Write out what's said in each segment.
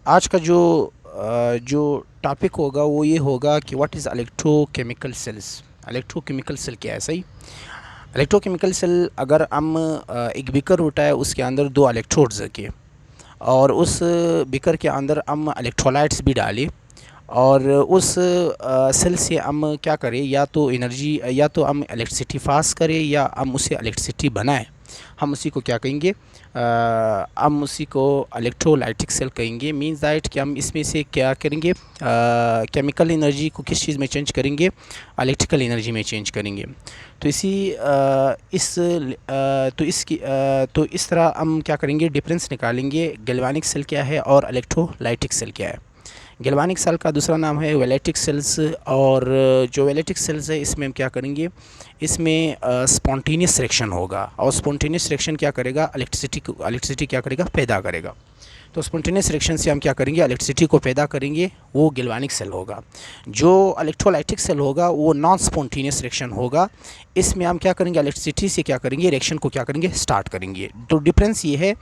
आज का जो टॉपिक होगा वो ये होगा कि what is electrochemical cells. Electrochemical cell क्या है? सही, इलेक्ट्रोकेमिकल सेल अगर हम एक बीकर होता है उसके अंदर दो इलेक्ट्रोड्स रखे और उस बीकर के अंदर हम इलेक्ट्रोलाइट्स भी डालें और उस सेल से हम क्या करें, या तो एनर्जी या तो हम इलेक्ट्रिसिटी पास करें या हम उसे इलेक्ट्रिसिटी बनाएं। हम उसी को क्या कहेंगे, हम उसी को इलेक्ट्रोलाइटिक सेल कहेंगे। मीन्स दैट कि हम इसमें से क्या करेंगे, केमिकल एनर्जी को किस चीज़ में चेंज करेंगे, इलेक्ट्रिकल एनर्जी में चेंज करेंगे। तो तो इस तरह हम क्या करेंगे, डिफरेंस निकालेंगे गैल्वेनिक सेल क्या है और इलेक्ट्रोलाइटिक सेल क्या है। गैल्वेनिक सेल का दूसरा नाम है वैलेटिक सेल्स, और जो वैलेटिक सेल्स है इसमें हम क्या करेंगे, इसमें स्पॉन्टेनियस रिएक्शन होगा और स्पॉन्टेनियस रिएक्शन क्या करेगा, इलेक्ट्रिसिटी क्या करेगा, पैदा करेगा। तो स्पॉन्टेनियस रिएक्शन से हम क्या करेंगे, इलेक्ट्रिसिटी को पैदा करेंगे, वो गैल्वेनिक सेल होगा। जो इलेक्ट्रोलाइटिक सेल होगा वो नॉन स्पॉन्टेनियस रिएक्शन होगा। इसमें हम क्या करेंगे, इलेक्ट्रिसिटी से क्या करेंगे, रिएक्शन को क्या करेंगे, स्टार्ट करेंगे। तो डिफरेंस ये है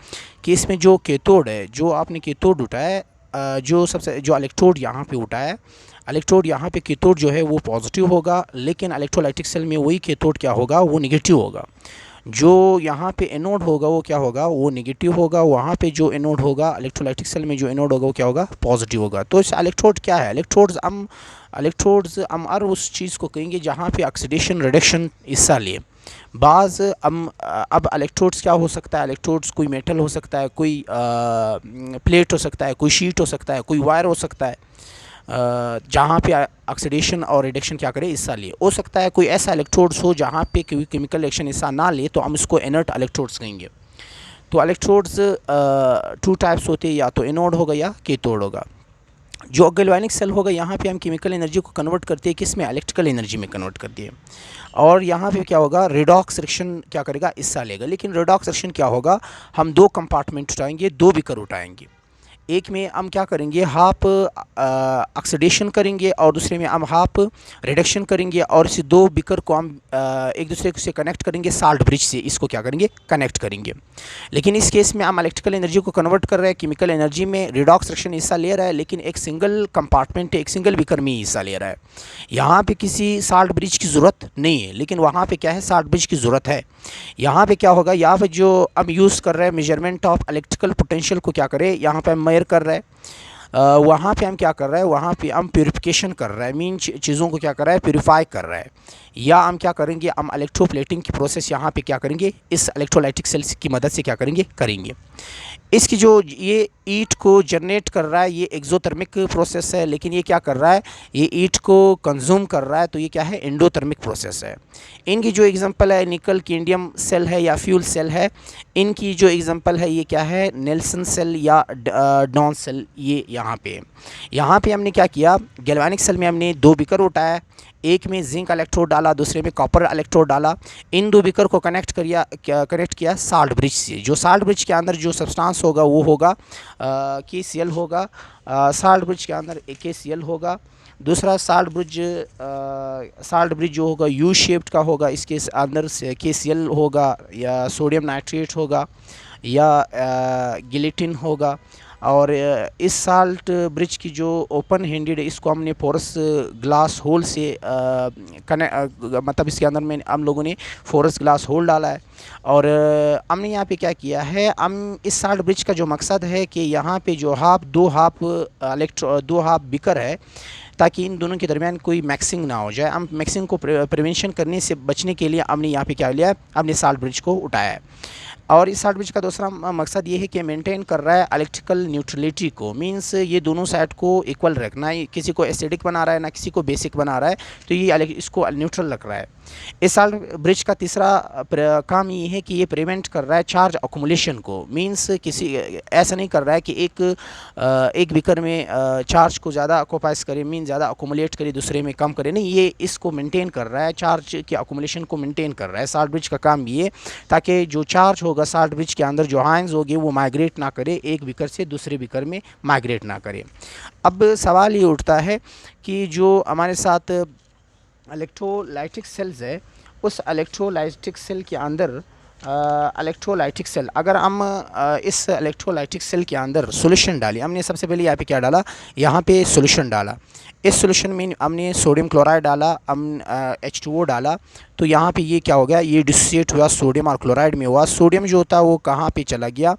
कि इसमें जो कैथोड है, जो आपने कैथोड उठाया है, जो इलेक्ट्रोड यहाँ पे उठाया है, इलेक्ट्रोड यहाँ पे कैथोड जो है वो पॉजिटिव होगा, लेकिन इलेक्ट्रोलाइटिक सेल में वही कैथोड क्या होगा, वो नेगेटिव होगा। जो यहाँ पे एनोड होगा वो क्या होगा, वो नेगेटिव होगा। वहाँ पे जो एनोड होगा इलेक्ट्रोलाइटिक सेल में, जो एनोड होगा वो क्या होगा, पॉजिटिव होगा। तो इस इलेक्ट्रोड क्या है, इलेक्ट्रोड्स हम उस चीज़ को कहेंगे जहाँ पे ऑक्सीडेशन रिडक्शन हिस्सा लिए। बाज़ हम अब इलेक्ट्रोड्स क्या हो सकता है, इलेक्ट्रोड्स कोई मेटल हो सकता है, कोई प्लेट हो सकता है, कोई शीट हो सकता है, कोई वायर हो सकता है, जहाँ पे ऑक्सीडेशन और रिडक्शन क्या करे, हिस्सा लिए। हो सकता है कोई ऐसा इलेक्ट्रोड्स हो जहाँ पे कोई केमिकल रिएक्शन हिस्सा ना ले, तो हम इसको इनर्ट इलेक्ट्रोड्स कहेंगे। तो इलेक्ट्रोड्स टू टाइप्स होते हैं, या तो एनोड होगा या कैथोड होगा। जो गैल्वेनिक सेल होगा यहाँ पे हम केमिकल एनर्जी को कन्वर्ट करते हैं किस में, इलेक्ट्रिकल एनर्जी में कन्वर्ट करते हैं। और यहाँ पे क्या होगा, रेडॉक्स रिएक्शन क्या करेगा, हिस्सा लेगा। लेकिन रेडॉक्स रिएक्शन क्या होगा, हम दो कंपार्टमेंट उठाएंगे, दो बीकर उठाएंगे। एक में हम क्या करेंगे, हाफ ऑक्सीडेशन करेंगे और दूसरे में हम हाफ रिडक्शन करेंगे, और इस दो बीकर को हम एक दूसरे से कनेक्ट करेंगे, साल्ट ब्रिज से इसको क्या करेंगे, कनेक्ट करेंगे। लेकिन इस केस में हम इलेक्ट्रिकल एनर्जी को कन्वर्ट कर रहे हैं केमिकल एनर्जी में। रिडॉक्स रिएक्शन हिस्सा ले रहा है, लेकिन एक सिंगल कंपार्टमेंट, एक सिंगल बीकर में ही हिस्सा ले रहा है। यहाँ पे किसी साल्ट ब्रिज की ज़रूरत नहीं है, लेकिन वहाँ पे क्या है, साल्ट ब्रिज की ज़रूरत है। यहाँ पे क्या होगा, यहाँ पे जो हम यूज़ कर रहे हैं मेजरमेंट ऑफ इलेक्ट्रिकल पोटेंशियल को क्या करें, यहाँ पे हम मेजर कर रहे हैं। वहाँ पे हम क्या कर रहे हैं, वहाँ पे हम प्यूरिफिकेशन कर रहे हैं, मीन चीज़ों को क्या कर रहा है, प्यूरिफाई कर रहा है। या हम क्या करेंगे, हम इलेक्ट्रोप्लेटिंग की प्रोसेस यहाँ पे क्या करेंगे, इस इलेक्ट्रोलाइटिक सेल्स की मदद से क्या करेंगे। इसकी जो ये ईट को जनरेट कर रहा है ये एक्सोथर्मिक प्रोसेस है, लेकिन ये क्या कर रहा है, ये ईट को कंज्यूम कर रहा है, तो ये क्या है, एंडोथर्मिक प्रोसेस है। इनकी जो एग्जांपल है निकल कैडमियम सेल है या फ्यूल सेल है। इनकी जो एग्जांपल है ये क्या है, नेल्सन सेल या डॉन सेल। ये यहाँ पे हमने क्या किया, गैल्वेनिक सेल में हमने दो बीकर उठाया, एक में जिंक इलेक्ट्रोड डाला, दूसरे में कॉपर इलेक्ट्रोड डाला। इन दो बीकर को कनेक्ट किया साल्ट ब्रिज से। जो साल्ट ब्रिज के अंदर जो सब्सटेंस होगा वो होगा KCl होगा। साल्ट ब्रिज के अंदर KCl होगा। दूसरा साल्ट ब्रिज जो होगा यू शेप्ड का होगा, इसके अंदर से KCl होगा, या सोडियम नाइट्रेट होगा, या गिलेटिन होगा। और इस साल्ट ब्रिज की जो ओपन हैंडेड है, इसको हमने पोरस ग्लास होल से मतलब इसके अंदर में हम लोगों ने पोरस ग्लास होल डाला है। और हमने यहाँ पे क्या किया है, हम इस साल्ट ब्रिज का जो मकसद है कि यहाँ पे जो दो हाफ बिकर है, ताकि इन दोनों के दरमियान कोई मैक्सिंग ना हो जाए। हम मैक्सिंग को प्रिवेंशन करने से बचने के लिए हमने यहाँ पे क्या लिया, हमने साल्ट ब्रिज को उठाया है। और इस साल्ट ब्रिज का दूसरा मकसद ये है कि मेंटेन कर रहा है इलेक्ट्रिकल न्यूट्रलिटी को। मींस ये दोनों साइड को इक्वल रखना है, किसी को एसिडिक बना रहा है ना किसी को बेसिक बना रहा है, तो ये इसको न्यूट्रल रख रहा है। इस साल्ट ब्रिज का तीसरा काम ये है कि ये प्रिवेंट कर रहा है चार्ज अकोमुलेशन को। मींस किसी ऐसा नहीं कर रहा है कि एक बीकर में चार्ज को ज़्यादा ऑक्यूपाइज करे, मीन ज़्यादा अकोमुलेट करे, दूसरे में कम करे, नहीं, ये इसको मेंटेन कर रहा है, चार्ज की अकोमुलेशन को मेंटेन कर रहा है। साल्ट ब्रिज का काम ये, ताकि जो चार्ज होगा साल्ट ब्रिज के अंदर, जो आयंस होंगे वो माइग्रेट ना करे, एक बीकर से दूसरे बीकर में माइग्रेट ना करे। अब सवाल ये उठता है कि जो हमारे साथ इलेक्ट्रोलाइटिक सेल्स है, उस इलेक्ट्रोलाइटिक सेल के अंदर इलेक्ट्रोलाइटिक सेल, अगर हम इस इलेक्ट्रोलाइटिक सेल के अंदर सॉल्यूशन डाली, हमने सबसे पहले यहाँ पे क्या डाला, यहाँ पे सॉल्यूशन डाला। इस सॉल्यूशन में हमने सोडियम क्लोराइड डाला, हम H2O डाला, तो यहाँ पे ये क्या हो गया, ये डिसोसिएट हुआ, सोडियम और क्लोराइड में हुआ। सोडियम जो होता है वो कहाँ पे चला गया,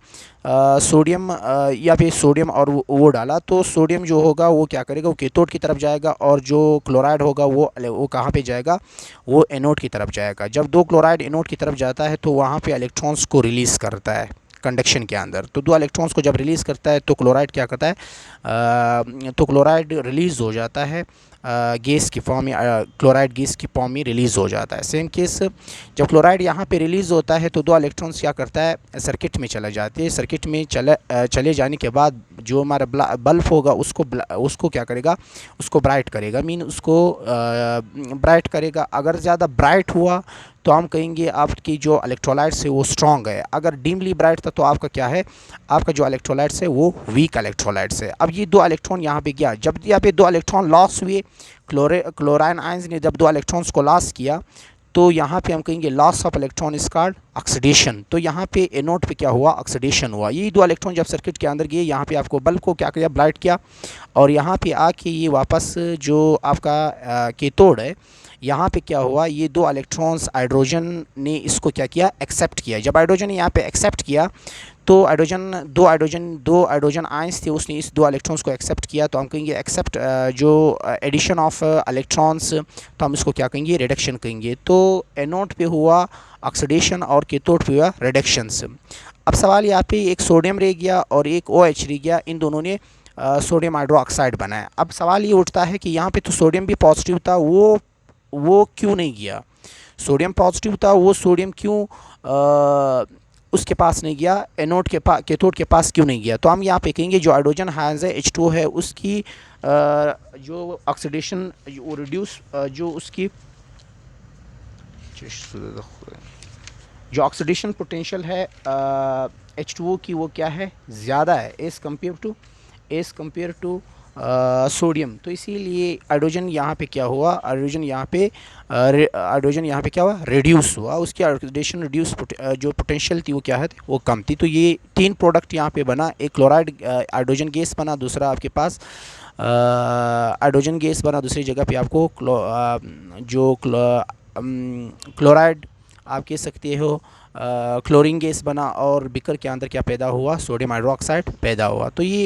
सोडियम यहाँ पे सोडियम और वो डाला, तो सोडियम जो होगा वो क्या करेगा, वो कैथोड की तरफ जाएगा, और जो क्लोराइड होगा वो कहाँ पे जाएगा, वो एनोड की तरफ जाएगा। जब दो क्लोराइड एनोड की तरफ जाता है तो वहाँ पे इलेक्ट्रॉन्स को रिलीज़ करता है कंडक्शन के अंदर। तो दो इलेक्ट्रॉन्स को जब रिलीज़ करता है तो क्लोराइड क्या करता है, तो क्लोराइड रिलीज़ हो जाता है गैस की फॉर्म में, क्लोराइड गैस की फॉर्म में रिलीज़ हो जाता है। सेम केस जब क्लोराइड यहाँ पे रिलीज़ होता है तो दो इलेक्ट्रॉन्स क्या करता है, सर्किट में चला जाते हैं। सर्किट में चले जाने के बाद जो हमारा बल्ब होगा उसको क्या करेगा, उसको ब्राइट करेगा, मीन उसको ब्राइट करेगा। अगर ज़्यादा ब्राइट हुआ तो हम कहेंगे आपकी जो इलेक्ट्रोलाइट्स है वो स्ट्रॉन्ग है। अगर डिमली ब्राइट था तो आपका क्या है, आपका जो इलेक्ट्रोलाइट्स है वो वीक इलेक्ट्रोलाइट्स है। अब ये दो इलेक्ट्रॉन यहाँ पे गया, जब यहाँ पे दो इलेक्ट्रॉन लॉस हुए, क्लोराइन आयंस ने जब दो इलेक्ट्रॉन्स को लॉस किया, तो यहाँ पे हम कहेंगे loss of electron is called oxidation. तो यहाँ पे एनोड पे क्या हुआ, ऑक्सीडेशन हुआ। ये दो इलेक्ट्रॉन जब सर्किट के अंदर गए, यहाँ पे आपको बल्ब को क्या किया, ब्राइट किया, और यहाँ पे आके ये वापस जो आपका कैथोड है, यहाँ पे क्या हुआ, ये दो इलेक्ट्रॉन्स हाइड्रोजन ने इसको क्या किया, एक्सेप्ट किया। जब हाइड्रोजन ने यहाँ पे एक्सेप्ट किया तो दो हाइड्रोजन आयंस थे, उसने इस दो इलेक्ट्रॉन्स को एक्सेप्ट किया। तो हम कहेंगे एक्सेप्ट जो एडिशन ऑफ इलेक्ट्रॉन्स, तो हम इसको क्या कहेंगे, रिडक्शन कहेंगे। तो एनोड पे हुआ ऑक्सीडेशन और कैथोड पे हुआ रिडक्शंस। अब सवाल यहाँ पे एक सोडियम रह गया और एक OH रह गया, इन दोनों ने सोडियम हाइड्रोक्साइड बनाया। अब सवाल ये उठता है कि यहाँ पे तो सोडियम भी पॉजिटिव था, वो क्यों नहीं गया, सोडियम पॉजिटिव था, वो सोडियम क्यों उसके पास नहीं गया, एनोड के पास, कैथोड के पास क्यों नहीं गया। तो हम यहाँ पे कहेंगे जो हाइड्रोजन आयंस है H2O है, उसकी जो ऑक्सीडेशन वो रिड्यूस, जो उसकी जो ऑक्सीडेशन पोटेंशियल है H2O की, वो क्या है, ज़्यादा है एज़ कम्पेयर टू सोडियम। तो इसीलिए हाइड्रोजन यहाँ पे क्या हुआ, हाइड्रोजन यहाँ पे क्या हुआ, रिड्यूस हुआ, उसकी ऑक्सीडेशन रिड्यूस जो पोटेंशियल थी वो क्या है, वो कम थी। तो ये तीन प्रोडक्ट यहाँ पे बना, एक क्लोराइड हाइड्रोजन गैस बना, दूसरा आपके पास हाइड्रोजन गैस बना, दूसरी जगह पे आपको क्लोराइड आप कह सकते हो क्लोरीन गैस बना, और बिकर के अंदर क्या पैदा हुआ, सोडियम हाइड्रोक्साइड पैदा हुआ। तो ये